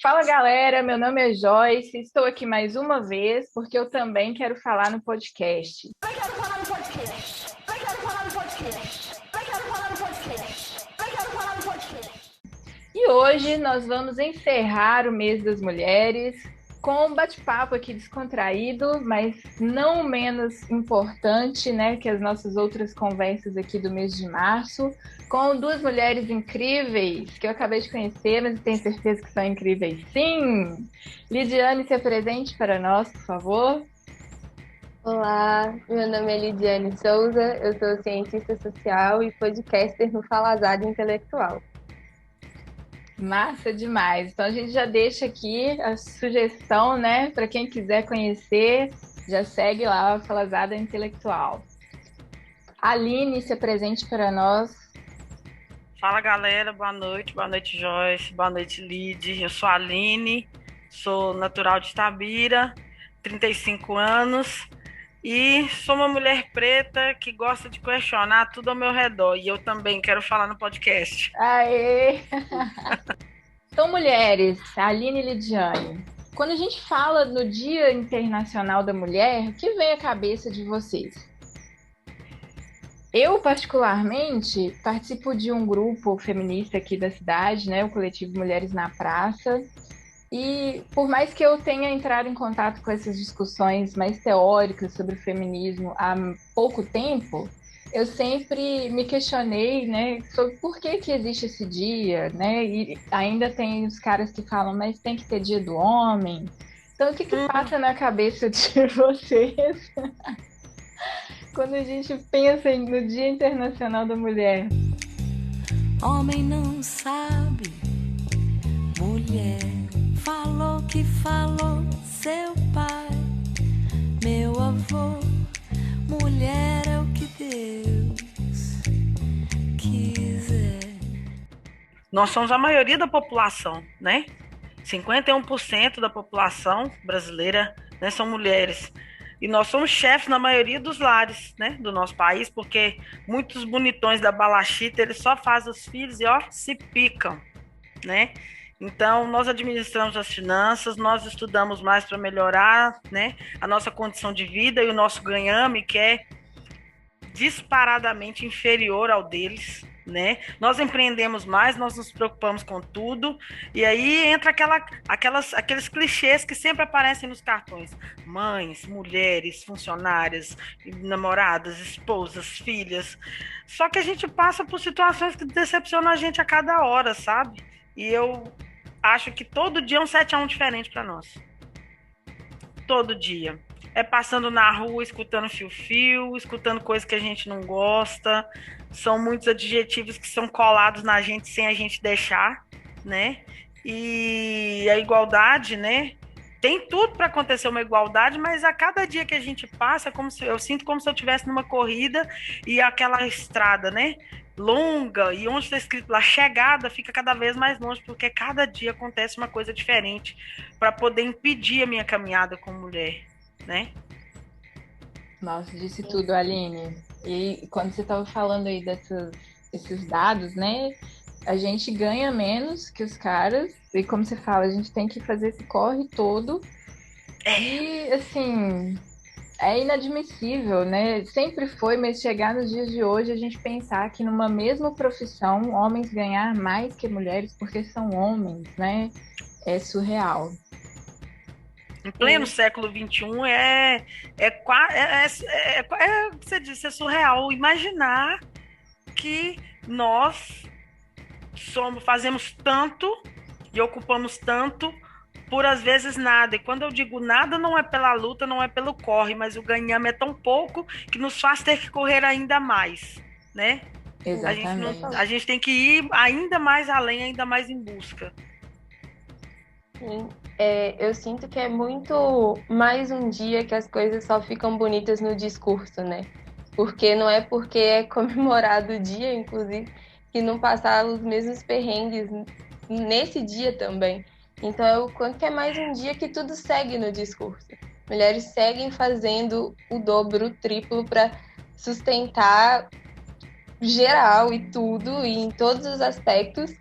Fala galera, meu nome é Joyce, estou aqui mais uma vez porque eu também quero falar no podcast. E hoje nós vamos encerrar o mês das mulheres com um bate-papo aqui descontraído, mas não menos importante, né, que as nossas outras conversas aqui do mês de março, com duas mulheres incríveis que eu acabei de conhecer, mas tenho certeza que são incríveis sim. Lidiane, se apresente para nós, por favor. Olá, meu nome é Lidiane Souza, eu sou cientista social e podcaster no Falazada Intelectual. Massa demais. Então a gente já deixa aqui a sugestão, né, para quem quiser conhecer, já segue lá a Falazada Intelectual. Aline, se apresente para nós. Fala galera, boa noite Joyce, boa noite Lid. Eu sou a Aline, sou natural de Itabira, 35 anos e sou uma mulher preta que gosta de questionar tudo ao meu redor e eu também quero falar no podcast. Aê! Então, mulheres, Aline e Lidiane, quando a gente fala no Dia Internacional da Mulher, o que vem à cabeça de vocês? Eu, particularmente, participo de um grupo feminista aqui da cidade, né, o coletivo Mulheres na Praça, e por mais que eu tenha entrado em contato com essas discussões mais teóricas sobre o feminismo há pouco tempo, eu sempre me questionei, né, sobre por que que existe esse dia, né? E ainda tem os caras que falam, mas tem que ter dia do homem. Então, o que que passa na cabeça de vocês quando a gente pensa no Dia Internacional da Mulher? Homem não sabe, mulher falou que falou seu pai, meu avô, mulher é o que Deus quiser. Nós somos a maioria da população, né? 51% da população brasileira, né, são mulheres. E nós somos chefes na maioria dos lares, né, do nosso país, porque muitos bonitões da balachita, eles só fazem os filhos e, ó, se picam, né? Então, nós administramos as finanças, nós estudamos mais para melhorar, né, a nossa condição de vida e o nosso ganhame, que é disparadamente inferior ao deles, né? Nós empreendemos mais, nós nos preocupamos com tudo, e aí entra aqueles clichês que sempre aparecem nos cartões: mães, mulheres, funcionárias, namoradas, esposas, filhas. Só que a gente passa por situações que decepcionam a gente a cada hora, sabe? E eu acho que todo dia é um 7-1 diferente para nós. Todo dia. É passando na rua, escutando fio-fio, escutando coisas que a gente não gosta. São muitos adjetivos que são colados na gente sem a gente deixar, né? E a igualdade, né? Tem tudo para acontecer uma igualdade, mas a cada dia que a gente passa, eu sinto como se eu estivesse numa corrida e aquela estrada, né? Longa, e onde está escrito lá chegada fica cada vez mais longe, porque cada dia acontece uma coisa diferente para poder impedir a minha caminhada como mulher, né? Nossa, disse tudo, Aline. E quando você estava falando aí desses dados, né? A gente ganha menos que os caras, e como você fala, a gente tem que fazer esse corre todo. E, assim, é inadmissível, né? Sempre foi, mas chegar nos dias de hoje, a gente pensar que numa mesma profissão, homens ganhar mais que mulheres porque são homens, né? É surreal. Em pleno século XXI você disse, é surreal imaginar que nós fazemos tanto e ocupamos tanto por às vezes nada. E quando eu digo nada, não é pela luta, não é pelo corre, mas o ganhame é tão pouco que nos faz ter que correr ainda mais, né? Exatamente. A gente tem que ir ainda mais além, ainda mais em busca. Sim, eu sinto que é muito mais um dia que as coisas só ficam bonitas no discurso, né? Porque não é porque é comemorado o dia, inclusive, que não passar os mesmos perrengues nesse dia também. Então, é o quanto que é mais um dia que tudo segue no discurso. Mulheres seguem fazendo o dobro, o triplo para sustentar geral e tudo, e em todos os aspectos,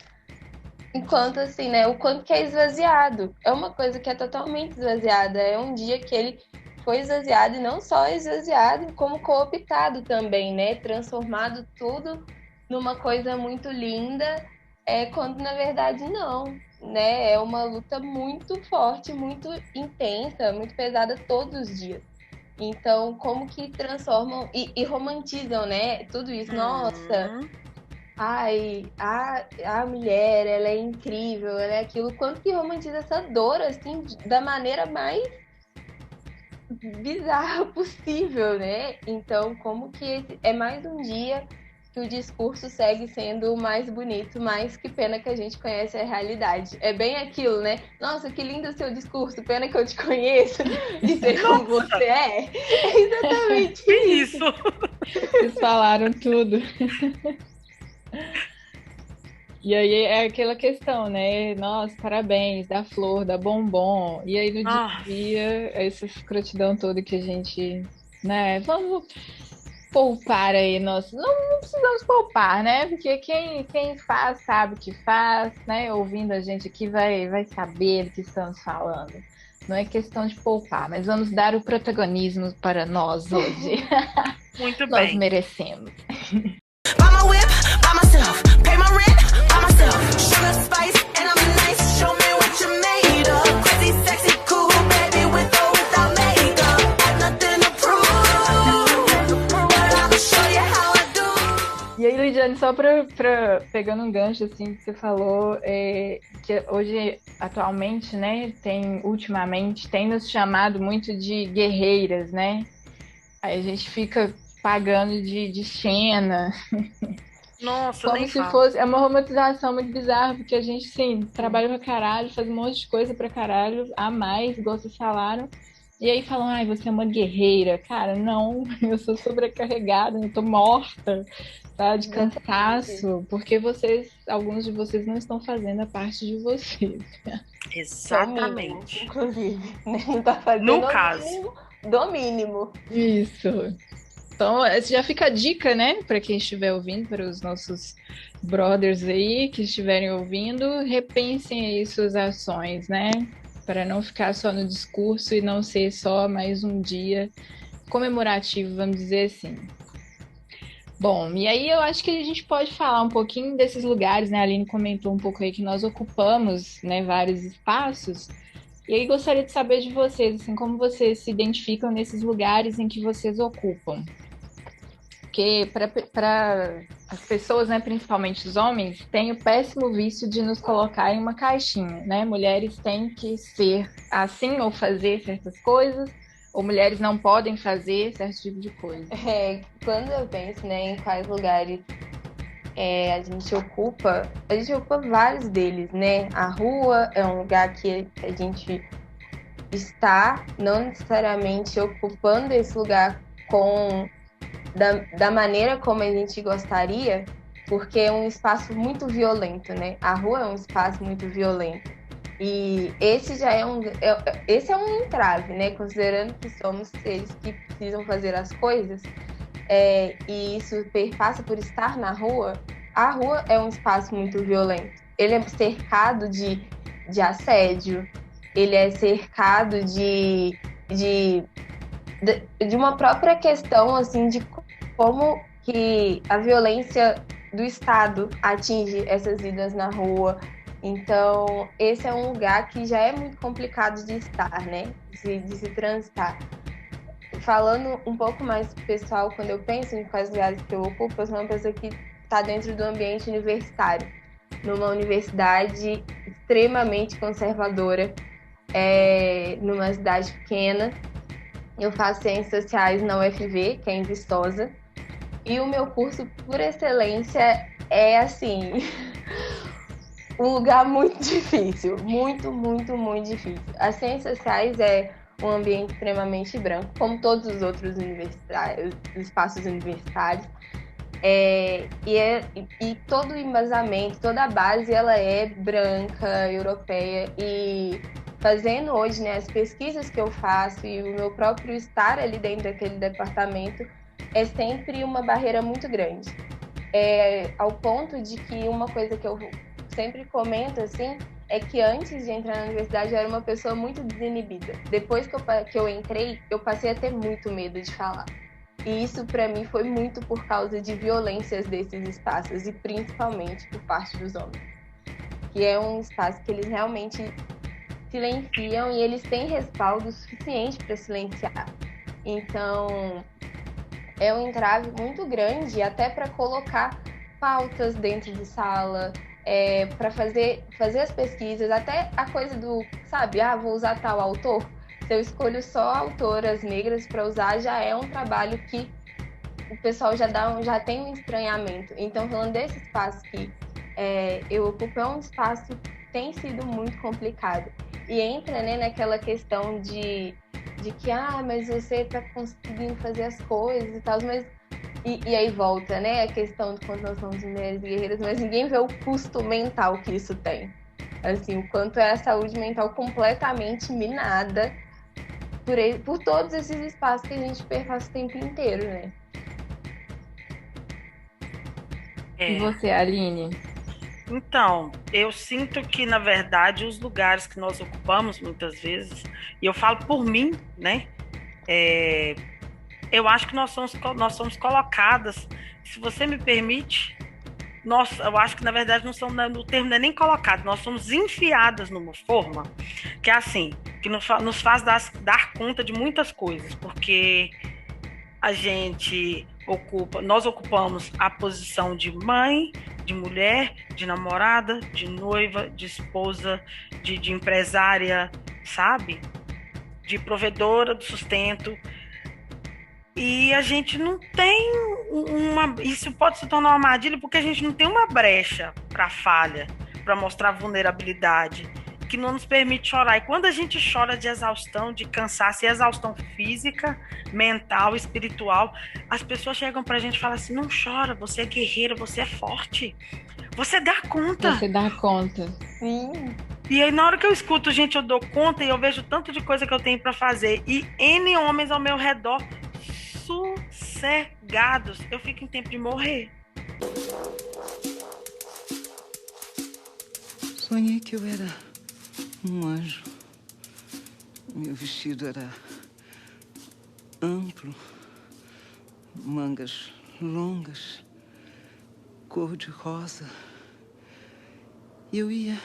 Enquanto, assim, né, o quanto que é esvaziado. É uma coisa que é totalmente esvaziada. É um dia que ele foi esvaziado, e não só esvaziado, como cooptado também, né? Transformado tudo numa coisa muito linda, quando na verdade não, né? É uma luta muito forte, muito intensa, muito pesada todos os dias. Então, como que transformam e romantizam, né? Tudo isso. Nossa, ai, a mulher, ela é incrível, ela é aquilo. Quanto que romantiza essa dor, assim, da maneira mais bizarra possível, né? Então, como que é mais um dia que o discurso segue sendo o mais bonito, mas que pena que a gente conhece a realidade. É bem aquilo, né? Nossa, que lindo o seu discurso, pena que eu te conheço e sei como você é. É exatamente isso. Vocês falaram tudo. E aí é aquela questão, né? Nossa, parabéns, dá flor, dá bombom. E aí no dia a dia, essa escrotidão toda que a gente, né? Vamos poupar aí, nós não precisamos poupar, né? Porque quem faz sabe o que faz, né? Ouvindo a gente aqui vai saber do que estamos falando. Não é questão de poupar, mas vamos dar o protagonismo para nós hoje. Muito Nós bem. merecemos. E aí, Lidiane, só pegando um gancho assim que você falou, que hoje, atualmente, né, ultimamente, tem nos chamado muito de guerreiras, né? Aí a gente fica pagando de Xena. Nossa, Como nem se falo. fosse. É uma romantização muito bizarra, porque a gente, sim, trabalha pra caralho, faz um monte de coisa pra caralho, a mais, igual vocês falaram. E aí falam, ai, você é uma guerreira. Cara, não, eu sou sobrecarregada, eu tô morta, tá? De cansaço, porque alguns de vocês não estão fazendo a parte de vocês. Exatamente. Inclusive, né? Não tá fazendo No caso. Do mínimo. Isso. Então, já fica a dica, né, para quem estiver ouvindo, para os nossos brothers aí que estiverem ouvindo, repensem aí suas ações, né, para não ficar só no discurso e não ser só mais um dia comemorativo, vamos dizer assim. Bom, e aí eu acho que a gente pode falar um pouquinho desses lugares, né, a Aline comentou um pouco aí que nós ocupamos, né, vários espaços. E aí gostaria de saber de vocês, assim, como vocês se identificam nesses lugares em que vocês ocupam. Porque para as pessoas, né, principalmente os homens, tem o péssimo vício de nos colocar em uma caixinha, né? Mulheres têm que ser assim ou fazer certas coisas, ou mulheres não podem fazer certo tipo de coisa. Quando eu penso, né, em quais lugares a gente ocupa vários deles, né? A rua é um lugar que a gente está, não necessariamente ocupando esse lugar da maneira como a gente gostaria, porque é um espaço muito violento, né? A rua é um espaço muito violento. E esse é um entrave, né? Considerando que somos seres que precisam fazer as coisas, e isso passa por estar na rua. A rua é um espaço muito violento. Ele é cercado de assédio, ele é cercado de uma própria questão, assim, de como que a violência do Estado atinge essas vidas na rua. Então, esse é um lugar que já é muito complicado de estar, né? De se transitar. Falando um pouco mais pessoal, quando eu penso em quais lugares que eu ocupo, eu sou uma pessoa que está dentro do ambiente universitário, numa universidade extremamente conservadora, numa cidade pequena. Eu faço Ciências Sociais na UFV, que é em Viçosa, e o meu curso, por excelência, é, assim, um lugar muito difícil, muito, muito, muito difícil. As Ciências Sociais é um ambiente extremamente branco, como todos os outros espaços universitários, e todo o embasamento, toda a base, ela é branca, europeia, e fazendo hoje, né, as pesquisas que eu faço e o meu próprio estar ali dentro daquele departamento é sempre uma barreira muito grande. Ao ponto de que uma coisa que eu sempre comento, assim, é que antes de entrar na universidade eu era uma pessoa muito desinibida. Depois que eu entrei, eu passei a ter muito medo de falar. E isso, para mim, foi muito por causa de violências desses espaços, e principalmente por parte dos homens. Que é um espaço que eles realmente silenciam e eles têm respaldo suficiente para silenciar. Então, é um entrave muito grande até para colocar pautas dentro de sala, para fazer as pesquisas, até a coisa do, sabe, vou usar tal autor. Se eu escolho só autoras negras para usar, já é um trabalho que o pessoal já tem um estranhamento. Então, falando desse espaço que eu ocupo, é um espaço que tem sido muito complicado. E entra, né, naquela questão de que, mas você está conseguindo fazer as coisas e tal, mas... E aí volta, né, a questão de quando nós somos mulheres guerreiras, mas ninguém vê o custo mental que isso tem. Assim, o quanto é a saúde mental completamente minada por todos esses espaços que a gente perpassa o tempo inteiro, né? E você, Aline? Então, eu sinto que, na verdade, os lugares que nós ocupamos, muitas vezes, e eu falo por mim, né? Eu acho que nós somos colocadas, se você me permite, eu acho que, na verdade, o termo não é nem colocado, nós somos enfiadas numa forma que é assim, que nos faz dar conta de muitas coisas, porque nós ocupamos a posição de mãe, de mulher, de namorada, de noiva, de esposa, de empresária, sabe? De provedora do sustento. E a gente não tem isso pode se tornar uma armadilha porque a gente não tem uma brecha para falha, para mostrar vulnerabilidade, que não nos permite chorar. E quando a gente chora de exaustão, de cansaço, e exaustão física, mental, espiritual, as pessoas chegam pra gente e falam assim: não chora, você é guerreira, você é forte, você dá conta. Você dá conta. Sim. E aí, na hora que eu escuto, gente, eu dou conta e eu vejo tanto de coisa que eu tenho para fazer. E N homens ao meu redor sossegados. Eu fico em tempo de morrer. Sonhei que eu era um anjo. Meu vestido era amplo, mangas longas, cor de rosa. E eu ia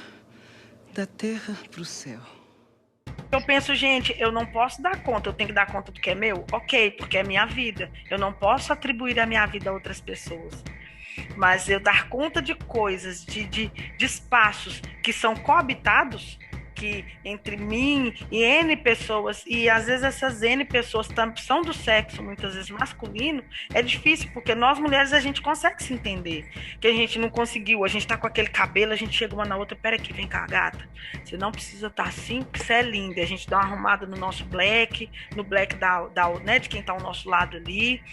da terra para o céu. Eu penso, gente, eu não posso dar conta, eu tenho que dar conta do que é meu? Ok, porque é minha vida. Eu não posso atribuir a minha vida a outras pessoas. Mas eu dar conta de coisas, de espaços que são coabitados, que entre mim e N pessoas, e às vezes essas N pessoas são do sexo, muitas vezes masculino, é difícil, porque nós mulheres a gente consegue se entender, que a gente não conseguiu, a gente tá com aquele cabelo, a gente chega uma na outra, pera aqui, vem cá, gata, você não precisa estar assim, porque você é linda, a gente dá uma arrumada no nosso black, no black né, de quem tá ao nosso lado ali,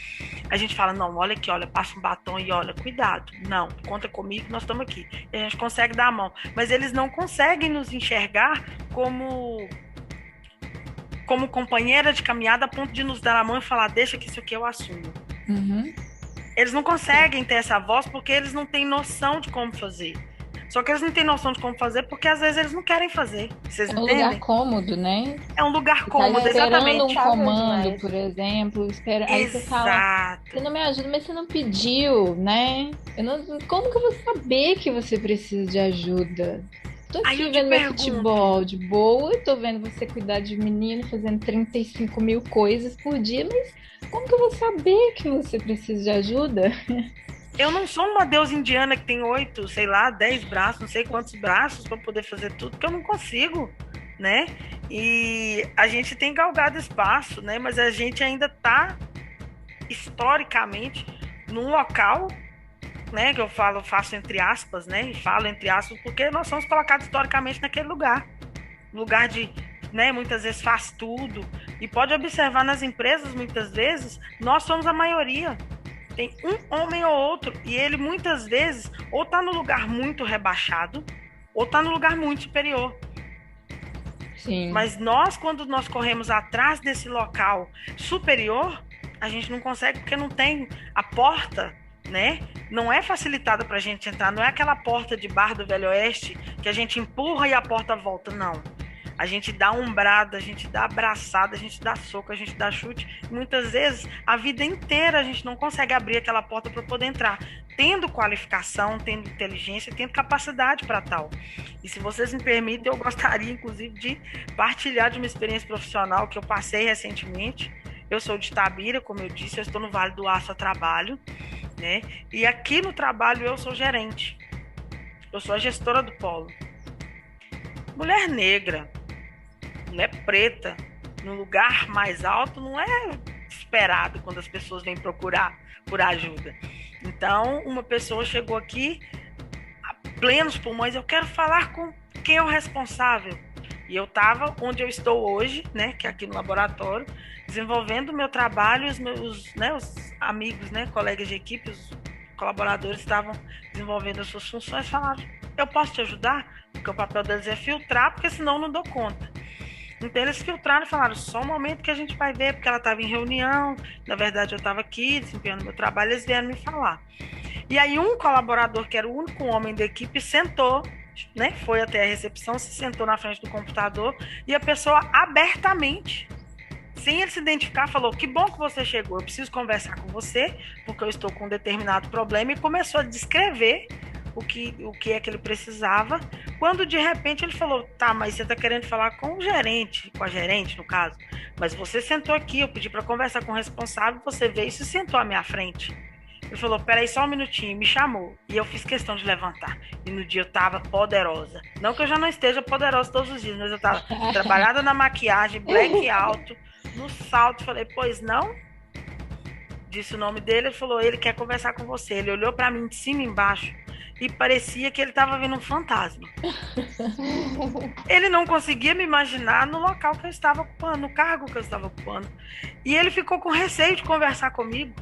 a gente fala, não, olha aqui, olha, passa um batom e olha, cuidado, não, conta comigo, nós estamos aqui, e a gente consegue dar a mão, mas eles não conseguem nos enxergar como companheira de caminhada a ponto de nos dar a mão e falar, deixa que isso aqui eu assumo. Uhum. Eles não conseguem ter essa voz porque eles não têm noção de como fazer. Só que eles não têm noção de como fazer porque às vezes eles não querem fazer. Vocês entendem? Um lugar cômodo, né? É um lugar Você cômodo, tá esperando exatamente. um comando, por exemplo. Aí você fala, você não me ajuda, mas você não pediu, né? Como que eu vou saber que você precisa de ajuda? Tô aqui vendo meu futebol de boa, tô vendo você cuidar de menino, fazendo 35 mil coisas por dia, mas como que eu vou saber que você precisa de ajuda? Eu não sou uma deusa indiana que tem 8, sei lá, 10 braços, não sei quantos braços para poder fazer tudo, porque eu não consigo, né? E a gente tem galgado espaço, né? Mas a gente ainda tá historicamente num local, né, que eu faço entre aspas, né, e falo entre aspas, porque nós somos colocados historicamente naquele lugar de, né, muitas vezes faz tudo, e pode observar nas empresas, muitas vezes, nós somos a maioria, tem um homem ou outro, e ele muitas vezes, ou tá no lugar muito rebaixado, ou tá no lugar muito superior. Sim. Mas quando nós corremos atrás desse local superior, a gente não consegue, porque não tem a porta né? Não é facilitada para a gente entrar, não é aquela porta de bar do Velho Oeste que a gente empurra e a porta volta, não. A gente dá umbrada, a gente dá abraçada, a gente dá soco, a gente dá chute. Muitas vezes, a vida inteira, a gente não consegue abrir aquela porta para poder entrar. Tendo qualificação, tendo inteligência, tendo capacidade para tal. E se vocês me permitem, eu gostaria, inclusive, de partilhar de uma experiência profissional que eu passei recentemente. Eu sou de Itabira, como eu disse, eu estou no Vale do Aço a trabalho, né? E aqui no trabalho eu sou gerente. Eu sou a gestora do polo. Mulher negra, mulher preta, no lugar mais alto, não é esperado quando as pessoas vêm procurar por ajuda. Então, uma pessoa chegou aqui a plenos pulmões, eu quero falar com quem é o responsável. E eu estava onde eu estou hoje, né, que é aqui no laboratório, desenvolvendo o meu trabalho, os meus, né, os amigos, né, colegas de equipe, os colaboradores estavam desenvolvendo as suas funções, falaram, eu posso te ajudar? Porque o papel deles é filtrar, porque senão eu não dou conta. Então eles filtraram e falaram, só um momento que a gente vai ver, porque ela estava em reunião, na verdade eu estava aqui desempenhando meu trabalho, eles vieram me falar. E aí um colaborador, que era o único homem da equipe, sentou, né, foi até a recepção, se sentou na frente do computador, e a pessoa abertamente, sem ele se identificar, falou, que bom que você chegou, eu preciso conversar com você, porque eu estou com um determinado problema, e começou a descrever o que é que ele precisava, quando de repente ele falou, tá, mas você está querendo falar com o gerente, com a gerente no caso, mas você sentou aqui, eu pedi para conversar com o responsável, você veio e se sentou à minha frente. Ele falou, peraí só um minutinho, me chamou, e eu fiz questão de levantar, e no dia eu estava poderosa, não que eu já não esteja poderosa todos os dias, mas eu estava trabalhada na maquiagem, black alto, no salto, falei, pois não? Disse o nome dele, ele falou, ele quer conversar com você, ele olhou para mim de cima e embaixo, e parecia que ele estava vendo um fantasma. Ele não conseguia me imaginar no local que eu estava ocupando, no cargo que eu estava ocupando. E ele ficou com receio de conversar comigo.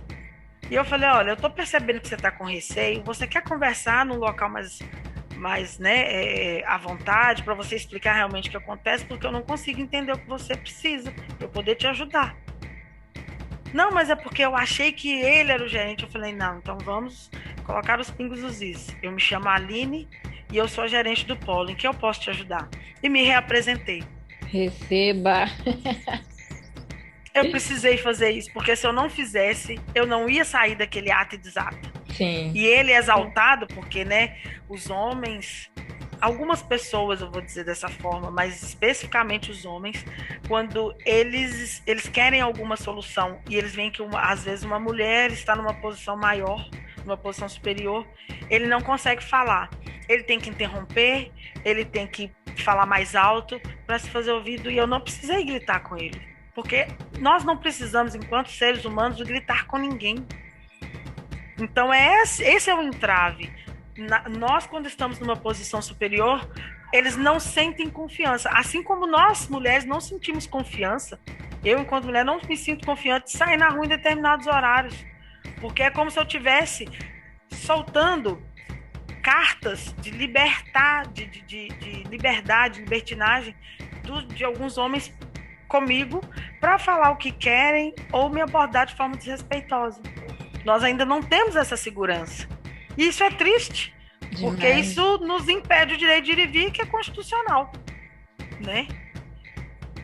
E eu falei, olha, eu estou percebendo que você está com receio, você quer conversar num local mais né, à vontade, para você explicar realmente o que acontece, porque eu não consigo entender o que você precisa, para eu poder te ajudar. Não, mas é porque eu achei que ele era o gerente. Eu falei, não, então vamos colocar os pingos nos is. Eu me chamo Aline e eu sou a gerente do polo. Em que eu posso te ajudar? E me reapresentei. Receba! Eu precisei fazer isso, porque se eu não fizesse, eu não ia sair daquele ato e desato. Sim. E ele é exaltado porque, né, os homens, algumas pessoas, eu vou dizer dessa forma, mas especificamente os homens, quando eles querem alguma solução e eles veem que às vezes uma mulher está numa posição maior, numa posição superior, ele não consegue falar. Ele tem que interromper, ele tem que falar mais alto para se fazer ouvido, e eu não precisei gritar com ele, porque nós não precisamos, enquanto seres humanos, gritar com ninguém. Então esse é o entrave. Nós, quando estamos numa posição superior, eles não sentem confiança. Assim como nós, mulheres, não sentimos confiança. Eu, enquanto mulher, não me sinto confiante de sair na rua em determinados horários. Porque é como se eu estivesse soltando cartas de liberdade, de libertinagem de alguns homens comigo para falar o que querem ou me abordar de forma desrespeitosa. Nós ainda não temos essa segurança. E isso é triste, porque isso nos impede o direito de ir e vir, que é constitucional, né?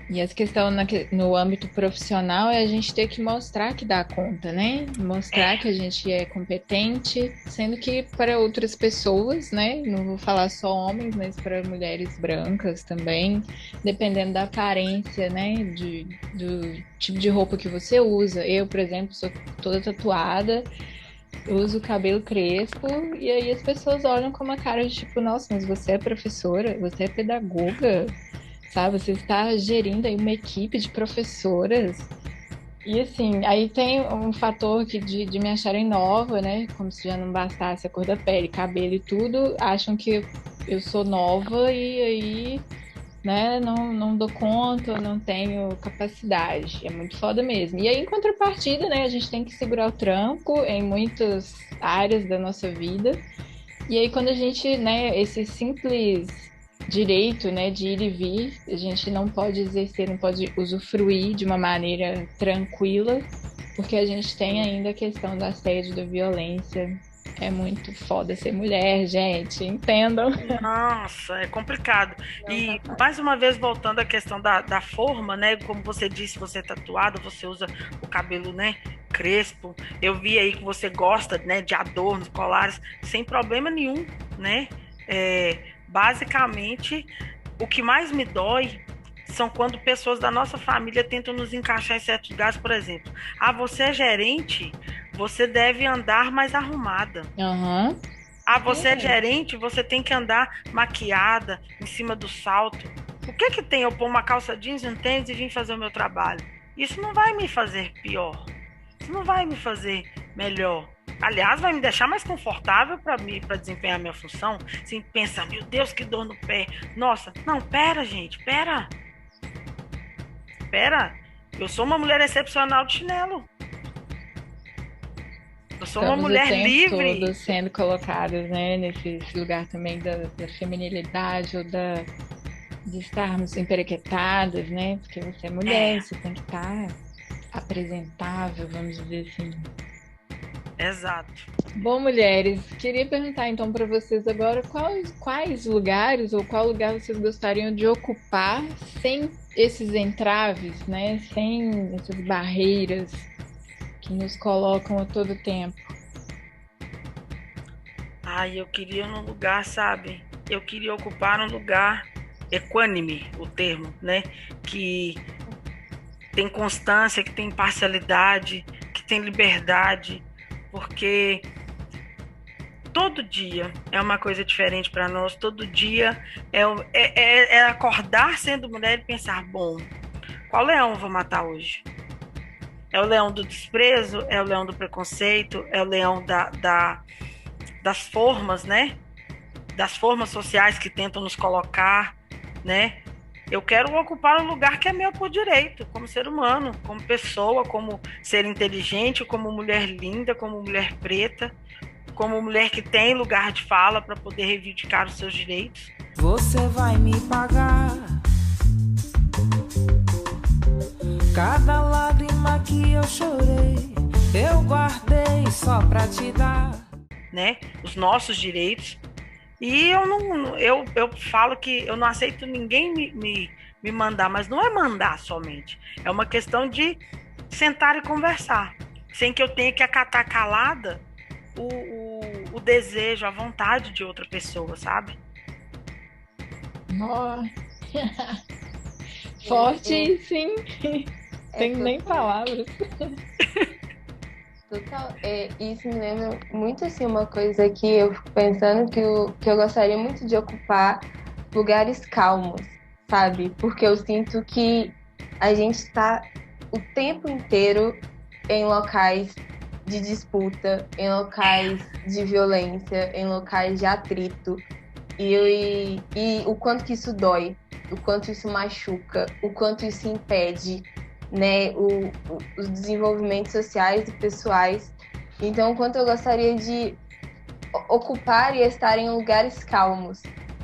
E essa questão no âmbito profissional é a gente ter que mostrar que dá conta, né? Mostrar que a gente é competente, sendo que para outras pessoas, né? Não vou falar só homens, mas para mulheres brancas também, dependendo da aparência, né? Do tipo de roupa que você usa. Eu, por exemplo, sou toda tatuada, uso o cabelo crespo, e aí as pessoas olham com uma cara de tipo, nossa, mas você é professora? Você é pedagoga? Sabe, você está gerindo aí uma equipe de professoras. E assim, aí tem um fator de me acharem nova, né? Como se já não bastasse a cor da pele, cabelo e tudo. Acham que eu sou nova e aí, né, não dou conta, não tenho capacidade. É muito foda mesmo. E aí, em contrapartida, né, a gente tem que segurar o tranco em muitas áreas da nossa vida. E aí, quando a gente, né, esse simples direito, né, de ir e vir, a gente não pode exercer, não pode usufruir de uma maneira tranquila, Porque a gente tem ainda a questão do assédio, da violência. É muito foda ser mulher, gente. Entendam. Nossa, é complicado. E mais uma vez voltando à questão da forma, né? Como você disse, você é tatuado, você usa o cabelo, né? Crespo. Eu vi aí que você gosta, né? De adornos, colares, sem problema nenhum, né? Basicamente, o que mais me dói são quando pessoas da nossa família tentam nos encaixar em certos lugares, por exemplo. Ah, você é gerente, você deve andar mais arrumada. Aham. Ah, você é gerente, você tem que andar maquiada em cima do salto. O que que tem eu pôr uma calça jeans, um tênis e vir fazer o meu trabalho? Isso não vai me fazer pior. Isso não vai me fazer melhor. Aliás, vai me deixar mais confortável para mim, para desempenhar minha função, sem pensar, meu Deus, que dor no pé. Nossa, não, pera, gente, pera. Pera. Eu sou uma mulher excepcional de chinelo. Eu sou uma mulher o tempo livre. todo sendo colocadas, né, nesse lugar também da feminilidade ou de estarmos emperequetadas, né? Porque você é mulher, você tem que estar apresentável, vamos dizer assim. Exato. Bom, mulheres, queria perguntar então para vocês agora quais lugares ou qual lugar vocês gostariam de ocupar sem esses entraves, né? Sem essas barreiras que nos colocam a todo tempo. Ai, eu queria num lugar, sabe? Eu queria ocupar um lugar equânime, o termo, né? Que tem constância, que tem imparcialidade, que tem liberdade, porque todo dia é uma coisa diferente para nós, todo dia é acordar sendo mulher e pensar, bom, qual leão eu vou matar hoje? É o leão do desprezo, é o leão do preconceito, é o leão das formas, né? Das formas sociais que tentam nos colocar, né? Eu quero ocupar um lugar que é meu por direito, como ser humano, como pessoa, como ser inteligente, como mulher linda, como mulher preta, como mulher que tem lugar de fala para poder reivindicar os seus direitos. Você vai me pagar cada lágrima que eu chorei, eu guardei só pra te dar, né? Os nossos direitos. E eu falo que eu não aceito ninguém me mandar, mas não é mandar somente. É uma questão de sentar e conversar, sem que eu tenha que acatar calada o desejo, a vontade de outra pessoa, sabe? Nossa. Forte, sim. Tem nem palavras. Total, isso me lembra muito assim uma coisa que eu fico pensando que eu gostaria muito de ocupar lugares calmos, sabe? Porque eu sinto que a gente está o tempo inteiro em locais de disputa, em locais de violência, em locais de atrito. E o quanto que isso dói, o quanto isso machuca, o quanto isso impede, né, os desenvolvimentos sociais e pessoais. Então, o quanto eu gostaria de ocupar e estar em lugares calmos.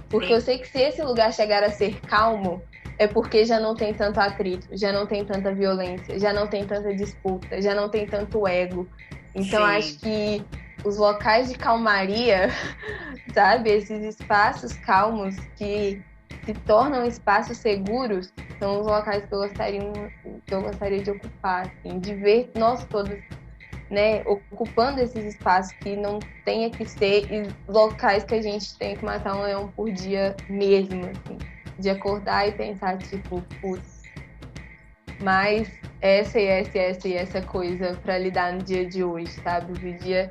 Porque eu sei que se esse lugar chegar a ser calmo, é porque já não tem tanto atrito, já não tem tanta violência, já não tem tanta disputa, já não tem tanto ego. Então, acho que os locais de calmaria, sabe, esses espaços calmos que se tornam espaços seguros, são os locais que eu gostaria de ocupar, assim, de ver nós todos, né, ocupando esses espaços que não tenha que ser locais que a gente tem que matar um leão por dia mesmo, assim, de acordar e pensar, tipo, putz, mas essa coisa para lidar no dia de hoje, sabe? O dia,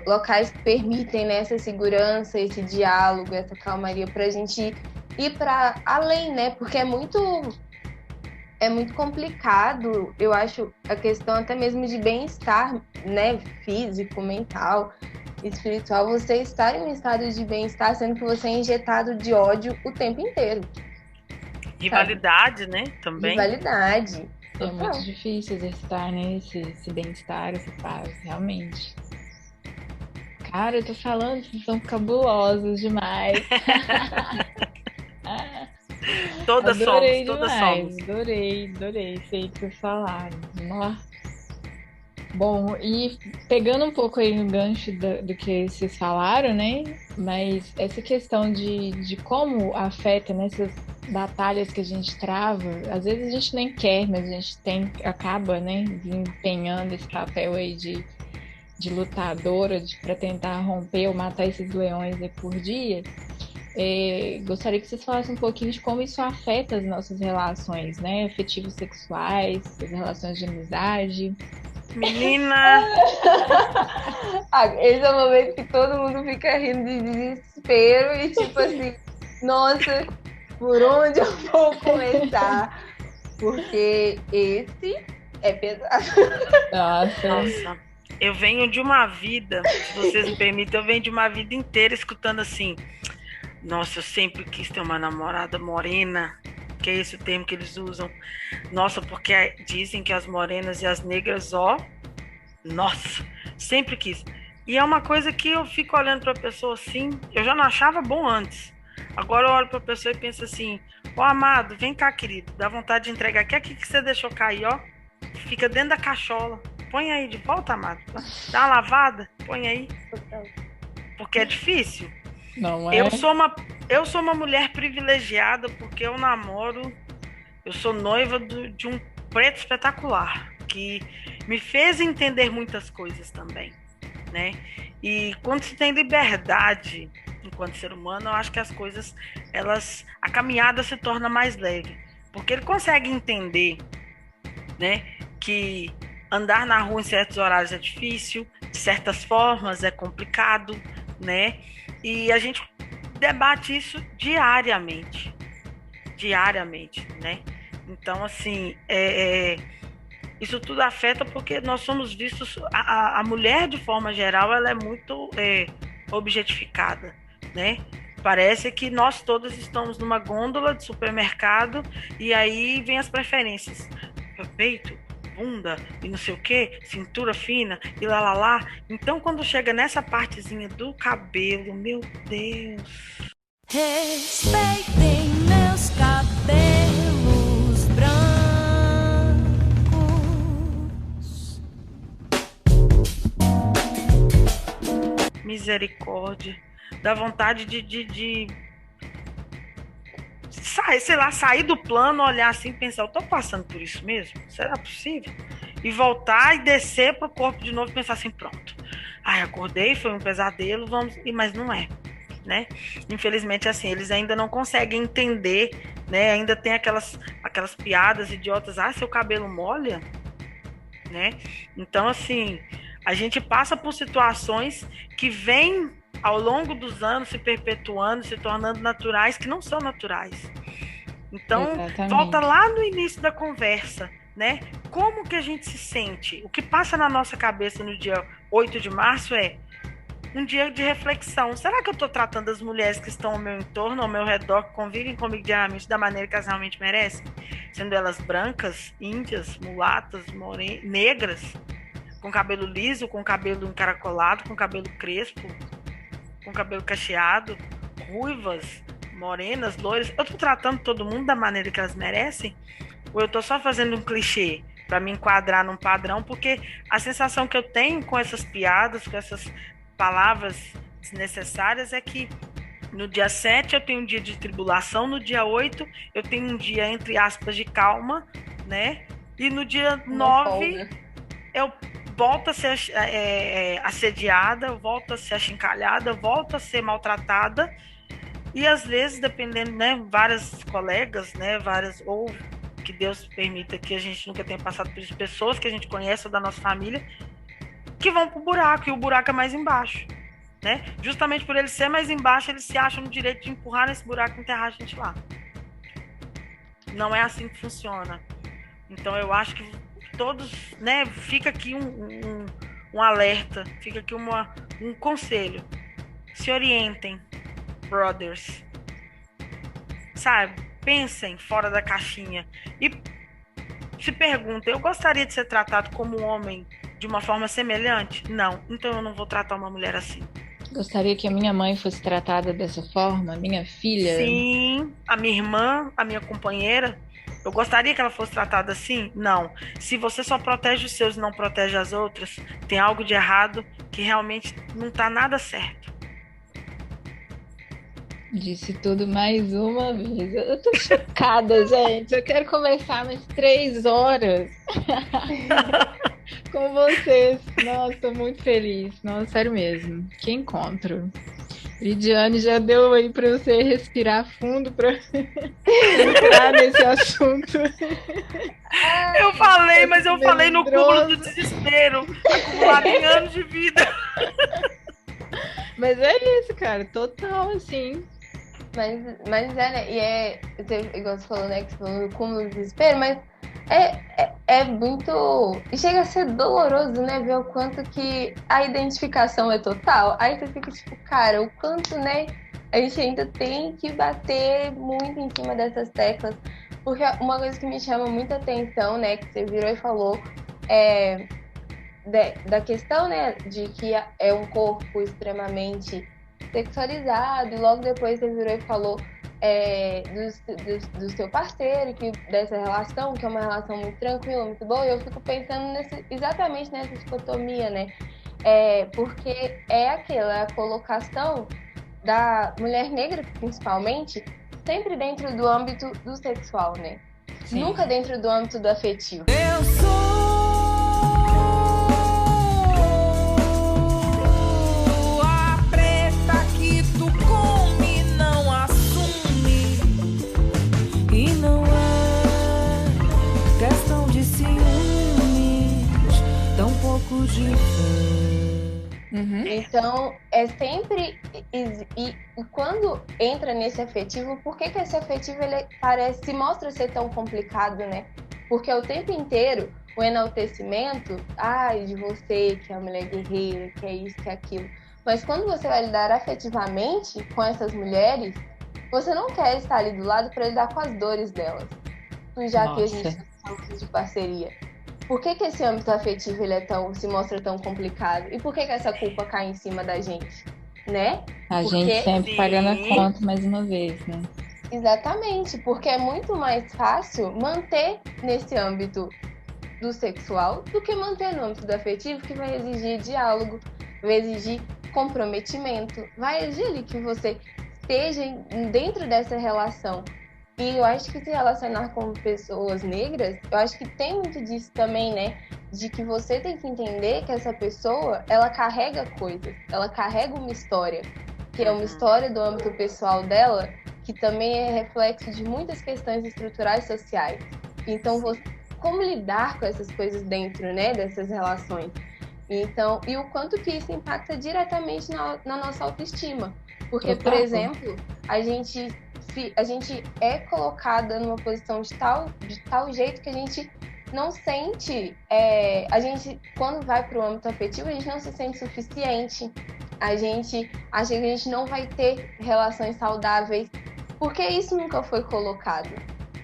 locais que permitem, né, essa segurança, esse diálogo, essa calmaria pra gente ir para além, né? Porque é muito complicado, eu acho, a questão até mesmo de bem-estar, né, físico, mental, espiritual, você estar em um estado de bem-estar sendo que você é injetado de ódio o tempo inteiro. Rivalidade, né? Também. Rivalidade. É muito difícil exercitar, né, esse bem-estar, essa paz, realmente. Cara, eu tô falando, vocês são cabulosos demais. Todas adorei somos, demais, todas somos. Adorei, sei que vocês falaram. Nossa. Bom, e pegando um pouco aí no gancho do que vocês falaram, né? Mas essa questão de como afeta nessas batalhas que a gente trava, às vezes a gente nem quer, mas a gente acaba, né, desempenhando esse papel aí de lutadora, para tentar romper ou matar esses leões aí por dia. Gostaria que vocês falassem um pouquinho de como isso afeta as nossas relações, né? Afetivos sexuais, as relações de amizade. Menina, Esse é o momento que todo mundo fica rindo de desespero e tipo assim, nossa, por onde eu vou começar? Porque esse é pesado. nossa, eu venho de uma vida, se vocês me permitem, eu venho de uma vida inteira escutando assim, nossa, eu sempre quis ter uma namorada morena, que é esse o termo que eles usam. Nossa, porque dizem que as morenas e as negras, ó, nossa, sempre quis. E é uma coisa que eu fico olhando para a pessoa assim, eu já não achava bom antes. Agora eu olho para a pessoa e penso assim, ó, amado, vem cá, querido, dá vontade de entregar. Quer que você deixou cair, ó? Fica dentro da cachola. Põe aí de volta, amado. Dá uma lavada, põe aí. Porque é difícil. Não é? Eu sou uma mulher privilegiada porque eu namoro, eu sou noiva de um preto espetacular, que me fez entender muitas coisas também, né? E quando se tem liberdade enquanto ser humano, eu acho que as coisas, a caminhada se torna mais leve, porque ele consegue entender, né, que andar na rua em certos horários é difícil, de certas formas é complicado, né? E a gente debate isso diariamente, né? Então, assim, isso tudo afeta porque nós somos vistos, a mulher, de forma geral, ela é muito objetificada, né? Parece que nós todos estamos numa gôndola de supermercado e aí vem as preferências. Peito, bunda e não sei o que, cintura fina e lá. Então, quando chega nessa partezinha do cabelo, meu Deus. Respeitem meus cabelos brancos. Misericórdia. Dá vontade de sair do plano, olhar assim e pensar, eu tô passando por isso mesmo? Será possível? E voltar e descer pro corpo de novo e pensar assim, pronto. Ai, acordei, foi um pesadelo, mas não é, né? Infelizmente, assim, eles ainda não conseguem entender, né? Ainda tem aquelas piadas idiotas, seu cabelo molha, né? Então, assim, a gente passa por situações que vêm ao longo dos anos se perpetuando, se tornando naturais, que não são naturais. Então, Exatamente. volta lá no início da conversa, né? Como que a gente se sente? O que passa na nossa cabeça no dia 8 de março é um dia de reflexão. Será que eu estou tratando as mulheres que estão ao meu entorno, ao meu redor, que convivem comigo diariamente, da maneira que elas realmente merecem? Sendo elas brancas, índias, mulatas, negras, com cabelo liso, com cabelo encaracolado, com cabelo crespo, com cabelo cacheado, ruivas, morenas, loiras. Eu tô tratando todo mundo da maneira que elas merecem? Ou eu tô só fazendo um clichê para me enquadrar num padrão? Porque a sensação que eu tenho com essas piadas, com essas palavras desnecessárias é que no dia 7 eu tenho um dia de tribulação, no dia 8 eu tenho um dia, entre aspas, de calma, né? E no dia 9 eu volto a ser assediada, volto a ser achincalhada, volto a ser maltratada. E às vezes, dependendo, né, várias colegas, né, ou que Deus permita que a gente nunca tenha passado por isso, pessoas que a gente conhece ou da nossa família, que vão pro buraco, e o buraco é mais embaixo, né? Justamente por ele ser mais embaixo, eles se acham no direito de empurrar nesse buraco e enterrar a gente lá. Não é assim que funciona. Então eu acho que todos, né, fica aqui um alerta, fica aqui um conselho. Se orientem, brothers. Sabe? Pensem fora da caixinha e se perguntem, eu gostaria de ser tratado como um homem de uma forma semelhante? Não, então eu não vou tratar uma mulher assim. Gostaria que a minha mãe fosse tratada dessa forma, minha filha. Sim, a minha irmã, a minha companheira, Eu gostaria que ela fosse tratada assim? Não. Se você só protege os seus e não protege as outras, tem algo de errado que realmente não está nada certo. Disse tudo mais uma vez. Eu tô chocada, gente. Eu quero conversar mais 3 horas com vocês. Nossa, tô muito feliz. Nossa, sério mesmo. Que encontro. Lidiane já deu aí para você respirar fundo para entrar nesse assunto. Eu falei, mas eu falei no cúmulo do Melindroso. desespero, acumulado em anos de vida. Mas é isso, cara. Total, assim. Mas é, né? Igual você falou, né? Que você falou no cúmulo do desespero, mas é muito. E chega a ser doloroso, né? Ver o quanto que a identificação é total. Aí você fica tipo, cara, o quanto, né? A gente ainda tem que bater muito em cima dessas teclas. Porque uma coisa que me chama muita atenção, né? Que você virou e falou, é da questão, né? De que é um corpo extremamente sexualizado, e logo depois você virou e falou do seu parceiro, dessa relação, que é uma relação muito tranquila, muito boa, e eu fico pensando exatamente nessa dicotomia, né? Porque é a colocação da mulher negra, principalmente, sempre dentro do âmbito do sexual, né? Sim. Nunca dentro do âmbito do afetivo. Eu sou a preta que tu come, não assume. E não é questão de ciúmes, tão pouco de fé. Uhum. Então, é sempre. E quando entra nesse afetivo, por que esse afetivo ele se mostra ser tão complicado, né? Porque o tempo inteiro o enaltecimento, de você, que é a mulher guerreira, que é isso, que é aquilo. Mas quando você vai lidar afetivamente com essas mulheres, você não quer estar ali do lado para lidar com as dores delas. Já que a gente está falando de parceria. Por que esse âmbito afetivo ele se mostra tão complicado? E por que essa culpa cai em cima da gente? Né? Gente sempre pagando a conta mais uma vez, né? Exatamente, porque é muito mais fácil manter nesse âmbito do sexual do que manter no âmbito do afetivo, que vai exigir diálogo, vai exigir comprometimento, vai exigir ali que você esteja dentro dessa relação. E eu acho que se relacionar com pessoas negras, eu acho que tem muito disso também, né? De que você tem que entender que essa pessoa, ela carrega coisas, ela carrega uma história, que é uma história do âmbito pessoal dela, que também é reflexo de muitas questões estruturais sociais. Então, como lidar com essas coisas dentro, né, dessas relações? Então, e o quanto que isso impacta diretamente na nossa autoestima. Porque, por exemplo, a gente é colocada numa posição de tal jeito que a gente não sente, a gente, quando vai para o âmbito afetivo, a gente não se sente suficiente, a gente acha que a gente não vai ter relações saudáveis, porque isso nunca foi colocado.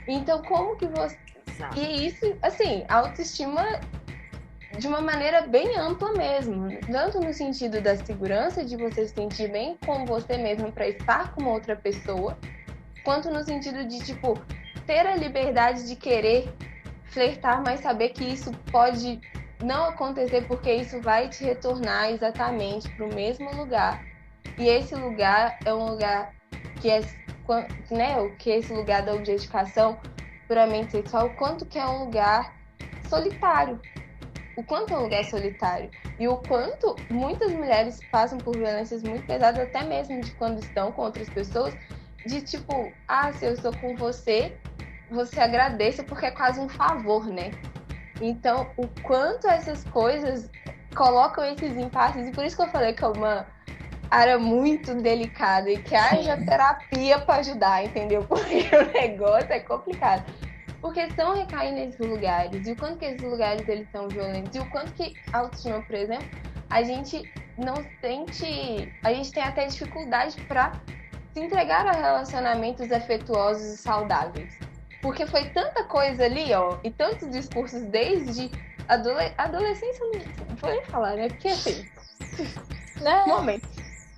Então, como que você... Exato. E isso, assim, a autoestima de uma maneira bem ampla mesmo, tanto no sentido da segurança, de você se sentir bem com você mesmo para estar com uma outra pessoa, quanto no sentido de, tipo, ter a liberdade de querer flertar, mas saber que isso pode não acontecer porque isso vai te retornar exatamente para o mesmo lugar. E esse lugar é um lugar que é, né, o que é esse lugar da objetificação puramente sexual, o quanto que é um lugar solitário. O quanto é um lugar solitário. E o quanto muitas mulheres passam por violências muito pesadas, até mesmo de quando estão com outras pessoas, de tipo, se eu estou com você, você agradeça porque é quase um favor, né? Então, o quanto essas coisas colocam esses impasses, e por isso que eu falei que é uma área muito delicada e que haja terapia para ajudar, entendeu? Porque o negócio é complicado. Porque são recair nesses lugares, e o quanto que esses lugares eles são violentos, e o quanto que a autoestima, por exemplo, a gente não sente, a gente tem até dificuldade para se entregar a relacionamentos afetuosos e saudáveis. Porque foi tanta coisa ali, e tantos discursos desde adolescência, não vou nem falar, né? Porque assim, momento.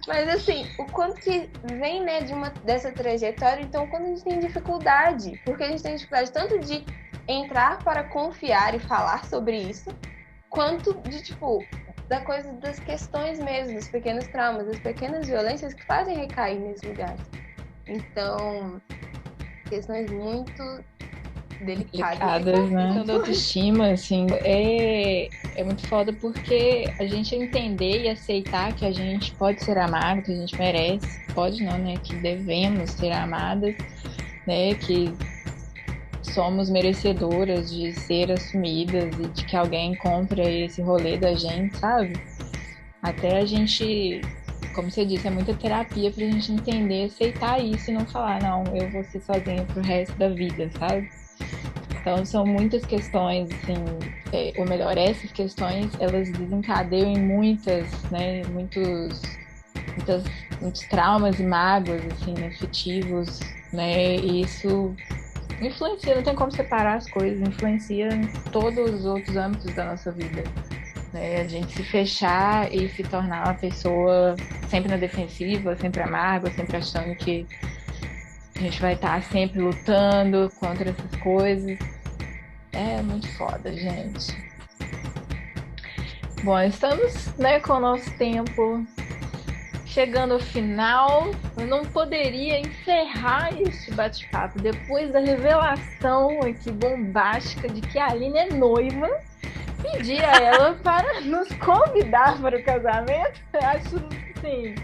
Mas assim, o quanto que vem, né, dessa trajetória, então quando a gente tem dificuldade, porque a gente tem dificuldade tanto de entrar para confiar e falar sobre isso, quanto de, tipo, da coisa das questões mesmo, dos pequenos traumas, das pequenas violências que fazem recair nesse lugar. Então, questões muito delicadas, né? Então, da autoestima, assim, é muito foda porque a gente entender e aceitar que a gente pode ser amado, que a gente merece, pode não, né? Que devemos ser amadas, né? Que somos merecedoras de ser assumidas e de que alguém compre esse rolê da gente, sabe? Até a gente, como você disse, é muita terapia pra gente entender, aceitar isso e não falar, não, eu vou ser sozinha pro resto da vida, sabe? Então são muitas questões, assim, ou melhor, essas questões, elas desencadeiam em muitos traumas e mágoas, assim, afetivos, né? E isso influencia, não tem como separar as coisas, influencia em todos os outros âmbitos da nossa vida, né? A gente se fechar e se tornar uma pessoa sempre na defensiva, sempre amarga, sempre achando que a gente vai estar sempre lutando contra essas coisas. É muito foda, gente. Bom, estamos, né, com o nosso tempo chegando ao final. Eu não poderia encerrar este bate-papo depois da revelação aqui bombástica de que a Aline é noiva. Pedir a ela para nos convidar para o casamento. Eu acho, assim,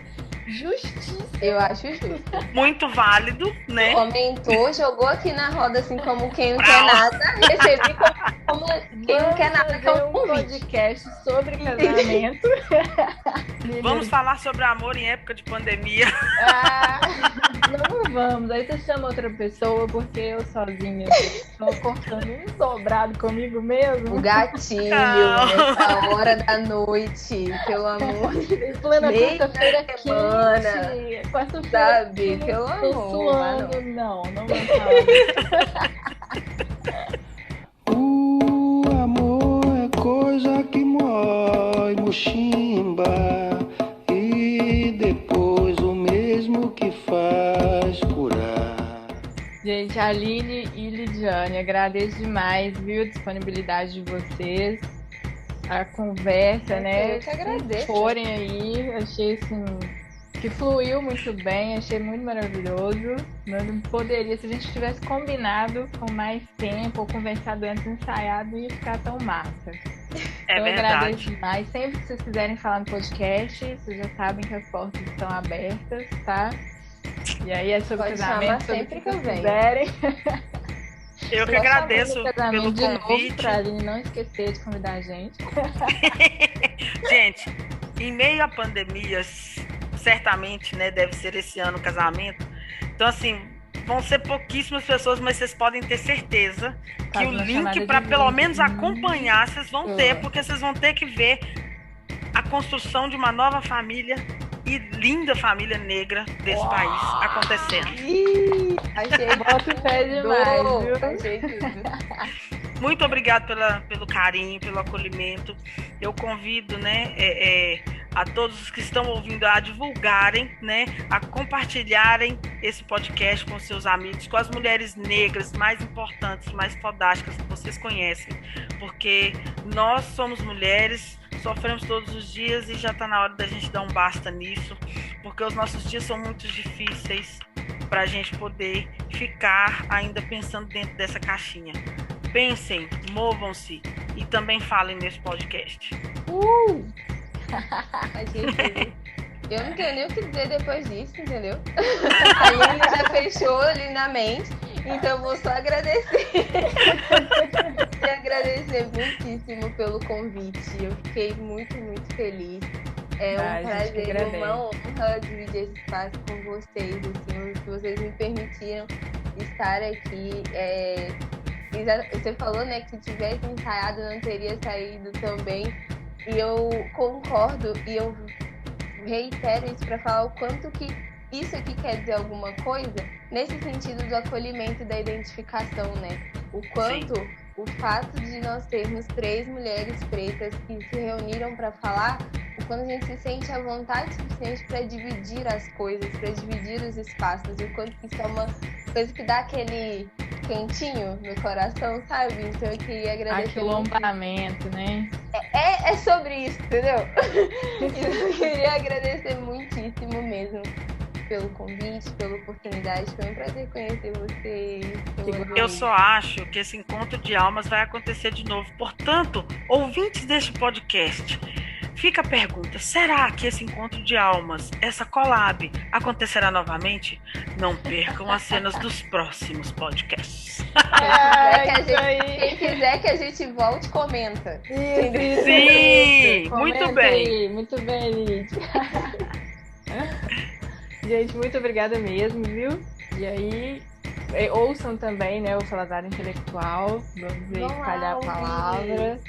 justíssimo. Eu acho justo. Muito válido, né? Comentou, jogou aqui na roda assim como quem não quer nada. Recebi como quem não quer nada, que é um podcast sobre casamento. Vamos falar sobre amor em época de pandemia. Não vamos. Aí você chama outra pessoa, porque eu sozinha estou cortando um dobrado comigo mesmo. O gatilho, nessa hora da noite, pelo amor de Deus. Plena quarta-feira quente. Quarta-feira, sabe? Pelo tô amor. suando. Não vamos falar. O amor é coisa que mói muximba e depois o mesmo que faz curar. Gente, Aline e Lidiane, agradeço demais, viu, a disponibilidade de vocês, a conversa, né? Eu que agradeço. Forem aí, achei assim que fluiu muito bem, achei muito maravilhoso. Não poderia, se a gente tivesse combinado com mais tempo ou conversado antes, ensaiado, ia ficar tão massa. É então, verdade. Eu agradeço demais. Sempre que vocês quiserem falar no podcast, vocês já sabem que as portas estão abertas, tá? E aí é sobre Pode casamento, chamar sempre que eu venho. quiserem. Eu que agradeço pelo de novo, convite. pra Aline não esquecer de convidar a gente. Gente, em meio à pandemia, certamente, né, deve ser esse ano o casamento. Então, assim, vão ser pouquíssimas pessoas, mas vocês podem ter certeza que o link para pelo menos acompanhar vocês vão ter, porque vocês vão ter que ver a construção de uma nova família e linda família negra desse país acontecendo. Achei Bota o pé demais, viu? Achei tudo. Muito obrigado pelo carinho, pelo acolhimento. Eu convido, né, a todos os que estão ouvindo a divulgarem, né, a compartilharem esse podcast com seus amigos, com as mulheres negras mais importantes, mais fodásticas que vocês conhecem, porque nós somos mulheres, sofremos todos os dias e já está na hora da gente dar um basta nisso, porque os nossos dias são muito difíceis para a gente poder ficar ainda pensando dentro dessa caixinha. Pensem, movam-se e também falem nesse podcast. Eu não tenho nem o que dizer depois disso, entendeu? A Aline já fechou ali na mente, então eu vou só agradecer. E agradecer muitíssimo pelo convite. Eu fiquei muito, muito feliz. É um prazer, uma honra dividir esse espaço com vocês, assim, que vocês me permitiram estar aqui. Você falou, né, que se tivesse ensaiado não teria saído também. E eu concordo e eu reitero isso para falar o quanto que isso aqui quer dizer alguma coisa nesse sentido do acolhimento e da identificação, né? O quanto o fato de nós termos 3 mulheres pretas que se reuniram para falar, o quanto a gente se sente à vontade suficiente para dividir as coisas, para dividir os espaços, o quanto isso é uma coisa que dá aquele quentinho no coração, sabe? Então eu queria agradecer. Aquilombamento, né? É sobre isso, entendeu? Eu queria agradecer muitíssimo mesmo pelo convite, pela oportunidade. Foi um prazer conhecer vocês. Eu só acho que esse encontro de almas vai acontecer de novo. Portanto, ouvintes deste podcast, fica a pergunta: será que esse encontro de almas, essa collab, acontecerá novamente? Não percam as cenas dos próximos podcasts. Quem quiser que a gente volte, comenta. Sim, muito bem. Aí, muito bem, Lídia. Gente, muito obrigada mesmo, viu? E aí, ouçam também, né, o Faladário Intelectual. Vamos ver, espalhar a palavra.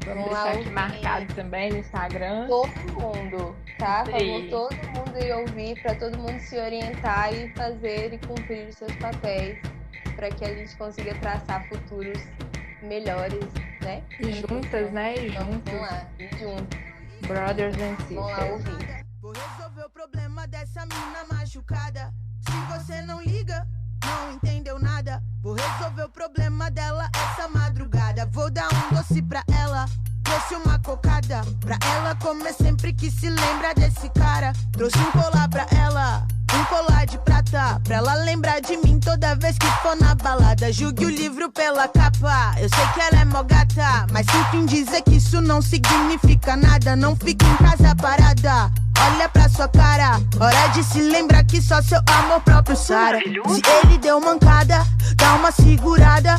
Vamos deixar aqui marcado também no Instagram. Todo mundo, tá? Vamos todo mundo ir ouvir, para todo mundo se orientar e fazer e cumprir os seus papéis, para que a gente consiga traçar futuros melhores, né? E juntas, né? E juntos. Vamos lá, e juntos. Brothers and sisters. Vamos lá ouvir. Vou resolver o problema dessa mina machucada. Se você não liga, não entendeu nada. Vou resolver o problema dela essa madrugada. Vou dar um doce pra ela, trouxe uma cocada pra ela comer sempre que se lembra desse cara. Trouxe um colar pra ela, um colar de prata, pra ela lembrar de mim toda vez que for na balada. Julgue o livro pela capa, eu sei que ela é mó gata, mas sinto em dizer que isso não significa nada. Não fique em casa parada, olha pra sua cara, hora de se lembrar que só seu amor próprio sara. Se ele deu mancada, dá uma segurada.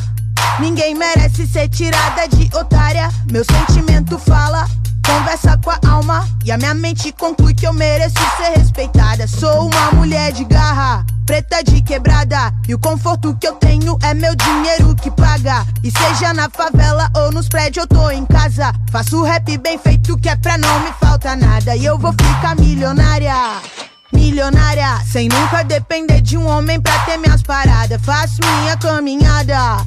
Ninguém merece ser tirada de otária. Meu sentimento fala, conversa com a alma, e a minha mente conclui que eu mereço ser respeitada. Sou uma mulher de garra, preta de quebrada, e o conforto que eu tenho é meu dinheiro que paga. E seja na favela ou nos prédios, eu tô em casa. Faço rap bem feito que é pra não me faltar nada. E eu vou ficar milionária, milionária, sem nunca depender de um homem pra ter minhas paradas. Faço minha caminhada,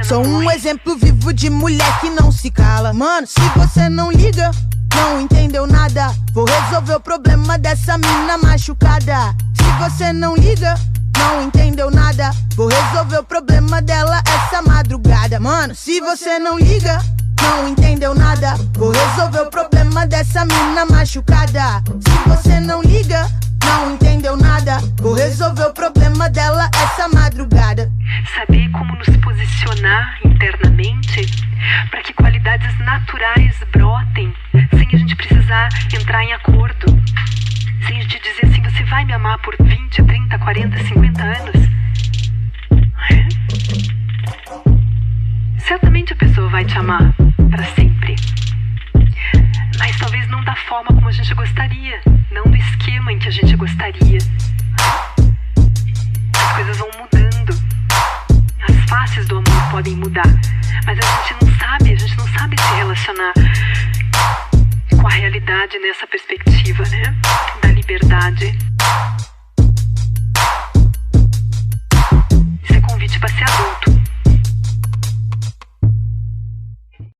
sou um exemplo vivo de mulher que não se cala. Mano, se você não liga, não entendeu nada. Vou resolver o problema dessa mina machucada. Se você não liga, não entendeu nada. Vou resolver o problema dela essa madrugada. Mano, se você não liga, não entendeu nada. Vou resolver o problema dessa mina machucada. Se você não liga, não entendeu nada. Vou resolver o problema dela essa madrugada. Saber como nos posicionar internamente para que qualidades naturais brotem, sem a gente precisar entrar em acordo, sem a gente dizer assim: você vai me amar por 20, 30, 40, 50 anos? Certamente a pessoa vai te amar para sempre, mas talvez não da forma como a gente gostaria, não do esquema em que a gente gostaria. As coisas vão mudando, as faces do amor podem mudar, mas a gente não sabe se relacionar com a realidade nessa perspectiva, né? Da liberdade.